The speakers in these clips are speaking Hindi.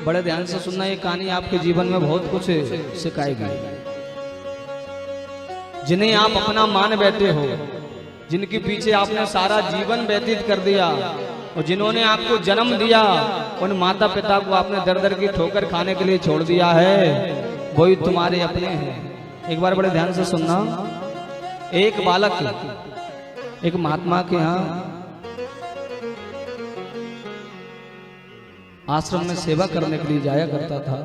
बड़े ध्यान से सुनना, ये कहानी आपके जीवन में बहुत कुछ सिखाएगी। जिन्हें आप अपना मान बैठे हो, जिनके पीछे आपने सारा जीवन व्यतीत कर दिया और जिन्होंने आपको जन्म दिया, उन माता पिता को आपने दर दर की ठोकर खाने के लिए छोड़ दिया है, वही तुम्हारे अपने हैं। एक बार बड़े ध्यान से सुनना। एक बालक एक महात्मा के यहाँ आश्रम में सेवा करने के लिए जाया करता था।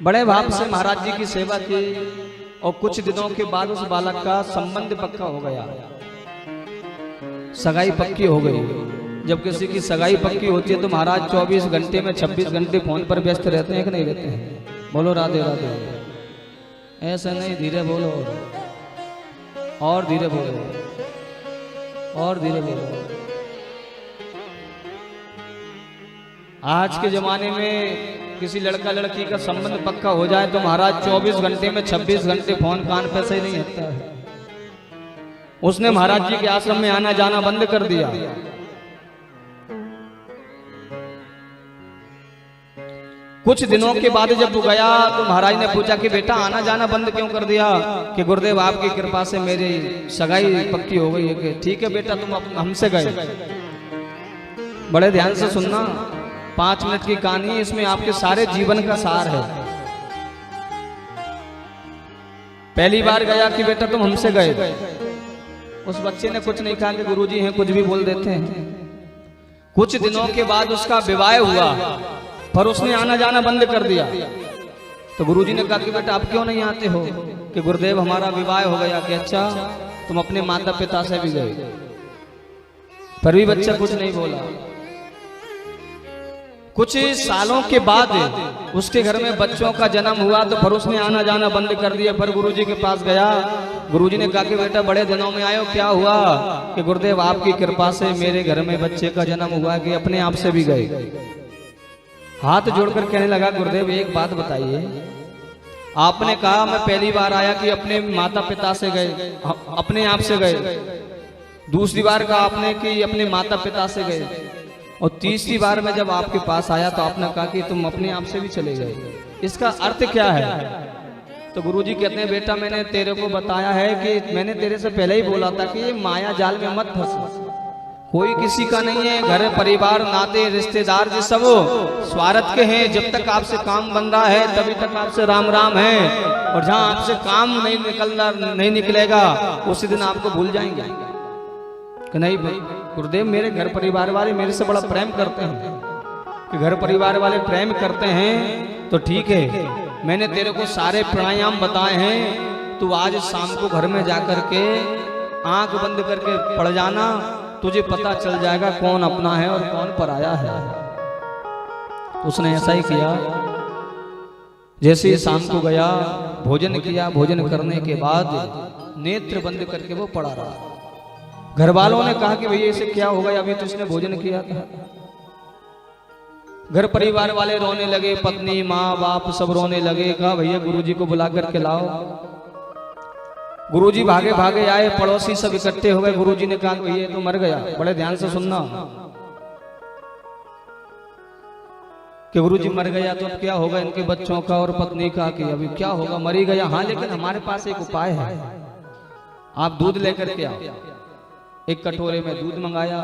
बड़े भाव से महाराज जी की सेवा की और कुछ दिनों के बाद उस बालक का संबंध पक्का हो गया, सगाई पक्की हो गई। जब किसी की सगाई पक्की होती है तो महाराज 24 घंटे में 26 घंटे फोन पर व्यस्त रहते हैं कि नहीं रहते हैं? बोलो राधे राधे। ऐसा नहीं, धीरे बोलो और धीरे बोलो और धीरे बोलो। आज के जमाने में किसी लड़का लड़की का संबंध पक्का हो जाए तो महाराज 24 घंटे में 26 घंटे फोन कान पे से ही नहीं हटता है। उसने महाराज जी के आश्रम में आना जाना बंद कर दिया। कुछ दिनों के बाद जब वो गया तो महाराज ने पूछा कि बेटा आना जाना बंद क्यों कर दिया? कि गुरुदेव आपकी कृपा से मेरी सगाई पक्की हो गई है। कि ठीक है बेटा, तुम हमसे गए। बड़े ध्यान से सुनना, 5 मिनट की कहानी, इसमें आपके सारे जीवन का सार है। पहली बार गया कि बेटा तुम हमसे गए। उस बच्चे ने कुछ नहीं कहा कि गुरुजी हैं, कुछ भी बोल देते हैं। कुछ दिनों के बाद उसका विवाह हुआ, पर उसने आना जाना बंद कर दिया। तो गुरुजी ने कहा कि बेटा आप क्यों नहीं आते हो? कि गुरुदेव हमारा विवाह हो गया। कि अच्छा, तुम अपने माता पिता से भी गए? पर भी बच्चा कुछ नहीं बोला। कुछ सालों के बाद उसके घर में बच्चों का जन्म हुआ तो फिर उसने आना जाना बंद कर दिया। पर गुरुजी के पास गया, गुरुजी ने कहा कि बेटा बड़े दिनों में आयो, क्या हुआ? कि गुरुदेव आपकी कृपा से मेरे घर में बच्चे का जन्म हुआ। कि अपने आप से भी गए। हाथ जोड़कर कहने लगा, गुरुदेव एक बात बताइए, आपने कहा मैं पहली बार आया कि अपने माता पिता से गए, अपने आप से गए। दूसरी बार कहा आपने कि अपने माता पिता से गए, और तीसरी बार में जब आपके पास आया तो आपने कहा कि तुम अपने आप से भी चले गए। इसका अर्थ क्या है? तो गुरुजी कहते हैं, बेटा मैंने तेरे को बताया है कि मैंने तेरे से पहले ही बोला था कि ये माया जाल में मत फंस। कोई किसी का नहीं है। घर परिवार नाते रिश्तेदार जो सब स्वार्थ के हैं। जब तक आपसे काम बन रहा है तभी तक आपसे राम राम है, और जहां आपसे काम नहीं निकलेगा उसी दिन आपको भूल जाएंगे। कि नहीं गुरुदेव, मेरे घर परिवार वाले मेरे से बड़ा प्रेम करते हैं। कि घर परिवार वाले प्रेम करते हैं तो ठीक है, मैंने तेरे को सारे प्राणायाम बताए हैं। तू आज शाम को घर में जाकर के आंख बंद करके पड़ जाना, तुझे पता चल जाएगा कौन अपना है और कौन पराया है। उसने ऐसा ही किया। जैसे ही शाम को गया, भोजन किया, भोजन करने के बाद नेत्र बंद करके वो पड़ा रहा। घर वालों ने कहा कि भैया इसे क्या हो गया, अभी तो इसने भोजन किया था। घर परिवार वाले रोने लगे, पत्नी माँ बाप सब रोने लगे। कहा भैया गुरुजी को बुला करके लाओ। गुरुजी भागे भागे आए, पड़ोसी सब इकट्ठे हो गए। गुरुजी ने कहा भैया तो मर गया। बड़े ध्यान से सुनना कि गुरुजी मर गया तो अब क्या होगा इनके बच्चों का और पत्नी का? कि अभी क्या होगा, मर ही गया। हाँ, लेकिन हमारे पास एक उपाय है, आप दूध लेकर के आओ। एक कटोरे में दूध मंगाया।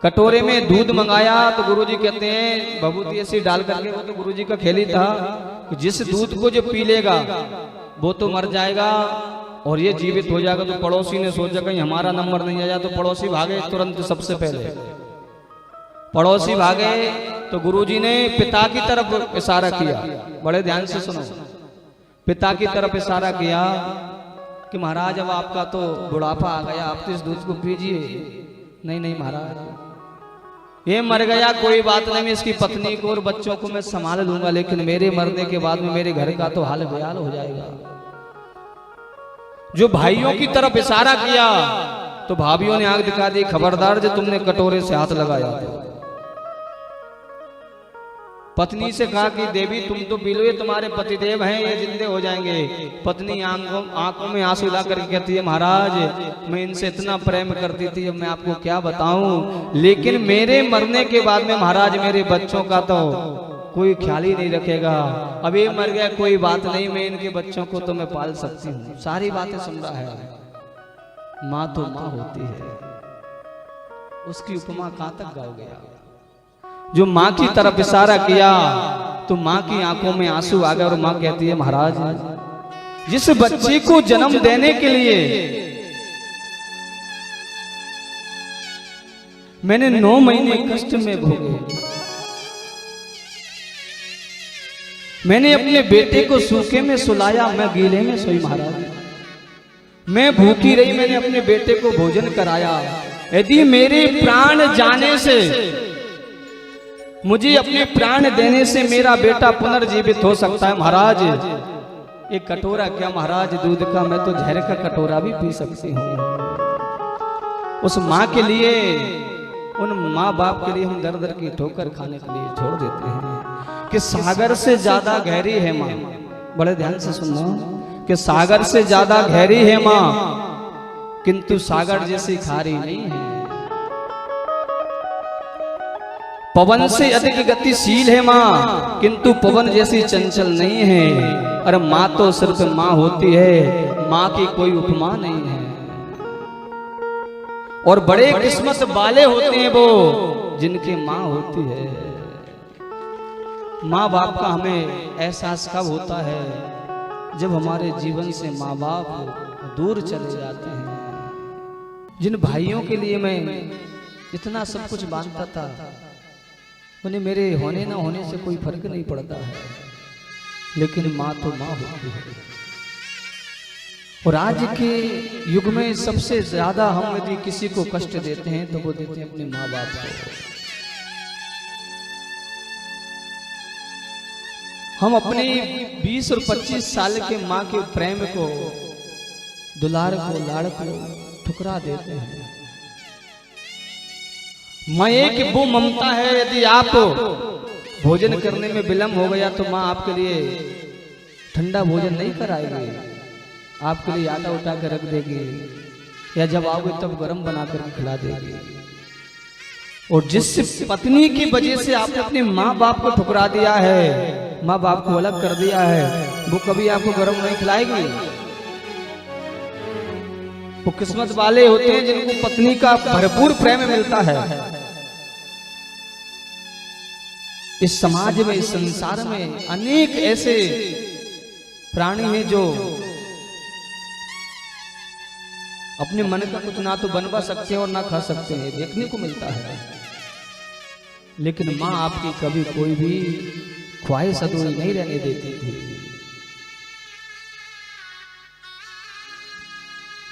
कटोरे में दूध मंगाया तो गुरुजी कहते हैं भभूति ऐसी डाल करके, वो तो गुरुजी का खेल ही था कि जिस दूध को जो पी लेगा वो तो मर जाएगा और ये जीवित हो जाएगा। तो पड़ोसी ने सोचा कहीं हमारा नंबर नहीं आया, तो पड़ोसी भागे तुरंत। सबसे पहले पड़ोसी भागे तो गुरुजी ने पिता की तरफ इशारा किया। बड़े ध्यान से सुनो, पिता की तरफ इशारा किया कि महाराज अब आपका तो बुढ़ापा आ गया, आप तो इस दूध को पीजिए। नहीं नहीं महाराज, ये मर गया कोई बात नहीं, इसकी पत्नी को और बच्चों को मैं संभाल लूंगा, लेकिन मेरे मरने के बाद में मेरे घर का तो हाल बेहाल हो जाएगा। जो भाइयों की तरफ इशारा किया तो भाभियों ने आग दिखा दी, खबरदार जो तुमने कटोरे से हाथ लगाया। पत्नी से कहा कि देवी तुम तो पी लो, ये तुम्हारे पतिदेव हैं, ये जिंदे हो जाएंगे। पत्नी आंखों में आंसू ला करके कहती है महाराज मैं इनसे इतना प्रेम करती थी, अब मैं आपको क्या बताऊं, लेकिन मेरे मरने के बाद में महाराज मेरे बच्चों का तो कोई ख्याल ही नहीं रखेगा। अब ये मर गया कोई बात नहीं, मैं इनके बच्चों को तो मैं पाल सकती हूँ। सारी बातें सुन रहा है। माँ तो माँ होती है, उसकी उपमा कहाँ तक गाओगे आप? जो माँ की तरफ इशारा किया तो माँ की आंखों में आंसू आ गए और माँ कहती है महाराज जिस बच्चे को जन्म देने के लिए मैंने 9 महीने कष्ट में भोगे, मैंने अपने बेटे को सूखे में सुलाया, मैं गीले में सोई महाराज, मैं भूखी रही, मैंने अपने बेटे को भोजन कराया। यदि मेरे प्राण जाने से, मुझे अपने प्राण देने से मेरा बेटा पुनर्जीवित हो सकता है महाराज, एक कटोरा क्या महाराज दूध का, मैं तो जहर का कटोरा भी पी सकती हूँ। उस माँ के लिए, उन माँ बाप के लिए हम दर दर की ठोकर खाने के लिए छोड़ देते हैं कि सागर से ज्यादा गहरी है माँ। बड़े ध्यान से सुनना कि सागर से ज्यादा गहरी है माँ, किंतु सागर जैसी खारी नहीं है। पवन से अधिक गतिशील है माँ, किंतु पवन जैसी चंचल नहीं है। अरे माँ तो सिर्फ माँ होती है, माँ की कोई उपमा नहीं है। और बड़े किस्मत वाले होते हैं वो जिनकी माँ होती है। माँ बाप का हमें एहसास कब होता है? जब हमारे जीवन से माँ बाप दूर चले जाते हैं। जिन भाइयों के लिए मैं इतना सब कुछ मानता था, उन्हें मेरे होने ना होने से कोई फर्क नहीं पड़ता है, लेकिन माँ तो माँ होती है। और आज के युग में सबसे ज्यादा हम यदि किसी को कष्ट देते हैं तो वो देते हैं अपने माँ बाप को। हम अपने 20 और 25 साल के माँ के प्रेम को, दुलार को, लाड़ को ठुकरा देते हैं। माँ की वो ममता है, यदि आप भोजन करने में विलंब हो गया तो माँ आपके लिए ठंडा भोजन नहीं कराएगी, आपके लिए आटा उठा कर रख देगी, या जब आओगे तब गर्म बना कर खिला देगी। और जिस पत्नी की वजह से आपने अपने माँ बाप को ठुकरा दिया है, माँ बाप को अलग कर दिया है, वो कभी आपको गर्म नहीं खिलाएगी। वो किस्मत वाले होते हैं जिनको पत्नी का भरपूर प्रेम मिलता है। इस समाज में, इस संसार में अनेक ऐसे प्राणी हैं जो अपने मन का कुछ ना तो बनवा सकते हैं और ना खा सकते हैं, देखने को मिलता है। लेकिन माँ आपकी कभी कोई भी ख्वाहिश अधूरी नहीं रहने देती थी।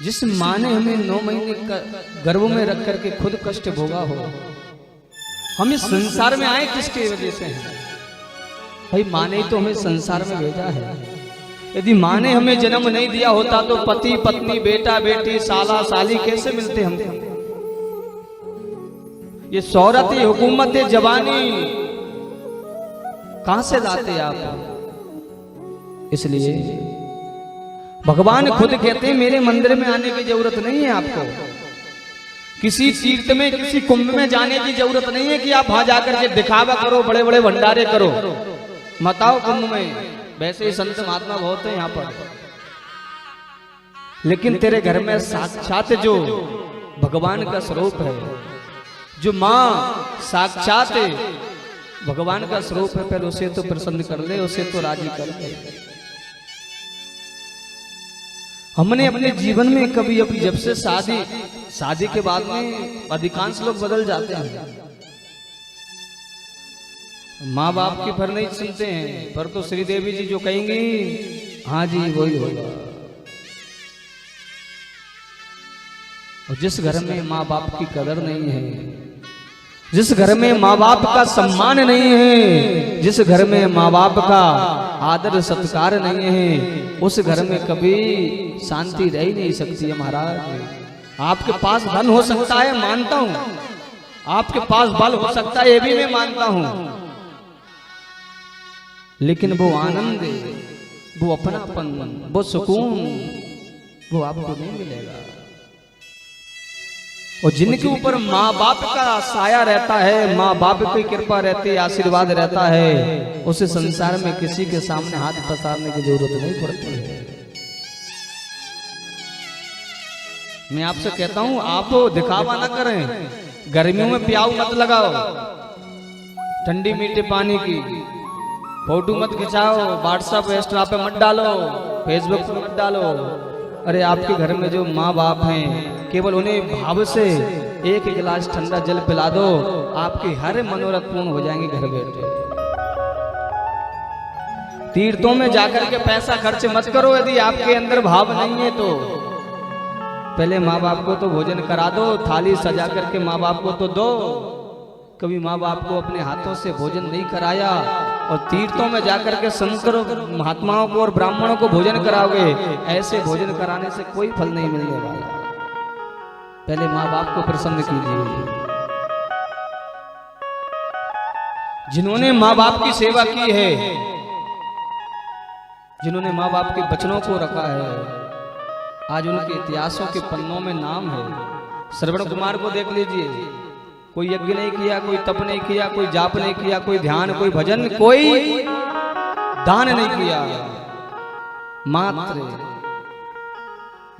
जिस माँ ने हमें 9 महीने गर्भ में रख करके खुद कष्ट भोगा हो, हम इस संसार में आए किसके वजह से हैं? भाई माँ ने तो हमें संसार में भेजा है। यदि माँ ने हमें जन्म नहीं दिया होता तो पति पत्नी, बेटा बेटी, साला साली कैसे मिलते हमको? ये शौहरत, ये हुकूमत, ये जवानी कहां से लाते आप? इसलिए भगवान खुद कहते हैं मेरे मंदिर में आने की जरूरत नहीं है आपको। किसी तीर्थ में, किसी कुंभ में जाने की जरूरत नहीं है कि आप वहां जाकर के दिखावा करो, बड़े बड़े भंडारे करो, मत आओ कुंभ में। वैसे ही संत महात्मा बहुत है यहाँ पर, लेकिन तेरे घर में साक्षात जो भगवान का स्वरूप है, जो माँ साक्षात भगवान का स्वरूप है, फिर उसे तो प्रसन्न कर ले, उसे तो राजी कर ले। हमने अपने जीवन में कभी अपनी, जब से शादी के बाद में अधिकांश लोग बदल जाते हैं। माँ बाप की फिर नहीं सुनते हैं, पर तो श्रीदेवी जी जो कहेंगी हाँ जी वही होगा। और जिस घर में माँ बाप की कदर नहीं है, जिस घर में माँ बाप का सम्मान नहीं है, जिस घर में माँ बाप का आदर सत्कार नहीं है, उस घर में कभी शांति रह ही नहीं सकती है महाराज। आपके पास धन हो सकता है, मानता हूं, आपके पास बल हो सकता है, ये भी मैं मानता हूं, लेकिन वो आनंद, वो अपनापन, वो सुकून वो आपको नहीं मिलेगा। और जिनके ऊपर माँ बाप का साया रहता है, माँ बाप की कृपा रहती है, आशीर्वाद रहता है, उसे संसार में किसी के सामने हाथ पसारने की जरूरत नहीं पड़ती है। मैं आपसे कहता हूं, आप दिखावा ना करें, गर्मियों में प्याऊ मत लगाओ, ठंडी मीठे पानी की फोटो मत खिंचाओ, व्हाट्सएप इंस्टा पे मत डालो, फेसबुक पे मत डालो। अरे आपके घर में जो माँ बाप हैं, केवल उन्हें भाव से एक गिलास ठंडा जल पिला दो, आपके हर मनोरथ पूर्ण हो जाएंगे घर बैठे। तीर्थों में जाकर के पैसा खर्च मत करो यदि आपके अंदर भाव नहीं है तो। पहले माँ बाप को तो भोजन करा दो, थाली सजा करके माँ बाप को तो दो। कभी माँ बाप को अपने हाथों से भोजन नहीं कराया और तीर्थों में जाकर के संतों महात्माओं को और ब्राह्मणों को भोजन कराओगे, ऐसे भोजन कराने से कोई फल नहीं मिलने वाला। पहले माँ बाप को प्रसन्न कीजिए। जिन्होंने माँ बाप की सेवा की है, जिन्होंने माँ बाप के वचनों को रखा है, आज उनके इतिहासों के पन्नों में नाम है। श्रवण कुमार को देख लीजिए, कोई यज्ञ नहीं किया, कोई तप नहीं किया, कोई जाप नहीं किया, कोई ध्यान, कोई भजन, कोई दान नहीं किया, मात्र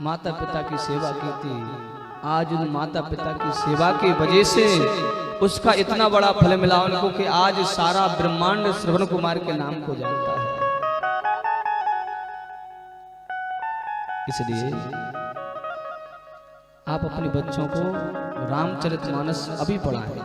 माता पिता की सेवा की थी। आज उन माता पिता की सेवा की वजह से उसका इतना बड़ा फल मिला उनको कि आज सारा ब्रह्मांड श्रवण कुमार के नाम को जानता है। इसलिए आप अपने बच्चों को रामचरितमानस अभी पढ़ाएं।